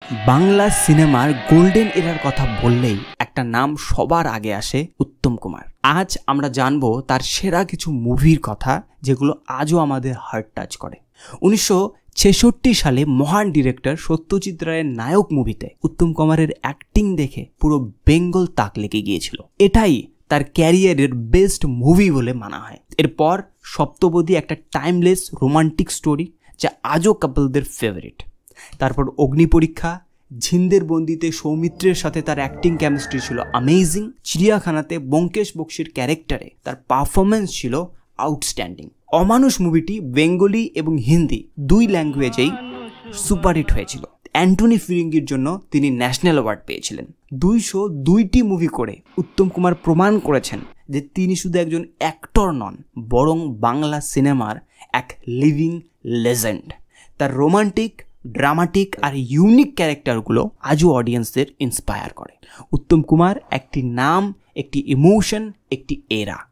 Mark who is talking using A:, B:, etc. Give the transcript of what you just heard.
A: বাংলা সিনেমার golden error কথা বললেই একটা নাম সবার আগে আসে, উত্তম কুমার। আজ আমরা জানবো তার সেরা কিছু মুভির কথা যেগুলো আজও আমাদের হার্ট টাচ করে। 1966 সালে মহান ডিরেক্টর সত্যজিৎ রায়ের নায়ক মুভিতে উত্তম কুমারের অ্যাক্টিং দেখে পুরো বেঙ্গল তাক লেগে গিয়েছিল। এটাই তার ক্যারিয়ারের বেস্ট মুভি বলে মানা হয়। এরপর সপ্তপদী একটা টাইমলেস রোমান্টিক স্টোরি যা আজও কাপলদের ফেভারিট। তারপর অগ্নিপরীক্ষা, ঝিন্দের বন্দিতে সৌমিত্রের সাথে তার অ্যাক্টিং কেমিস্ট্রি ছিল অ্যামেজিং। চিড়িয়াখানাতে ব্যোমকেশ বক্সির ক্যারেক্টারে তার পারফরমেন্স ছিল আউটস্ট্যান্ডিং। অমানুষ মুভিটি বেঙ্গলি এবং হিন্দি দুই ল্যাঙ্গুয়েজেই সুপারহিট হয়েছিল। অ্যান্টনি ফিরিঙ্গির জন্য তিনি ন্যাশনাল অ্যাওয়ার্ড পেয়েছিলেন। 202টি মুভি করে উত্তম কুমার প্রমাণ করেছেন যে তিনি শুধু একজন অ্যাক্টর নন, বরং বাংলা সিনেমার এক লিভিং লেজেন্ড। তার রোমান্টিক, ড্রামাটিক আর ইউনিক ক্যারেক্টারগুলো আজও অডিয়েন্সদের ইন্সপায়ার করে। উত্তম কুমার একটি নাম, একটি ইমোশন, একটি এরা।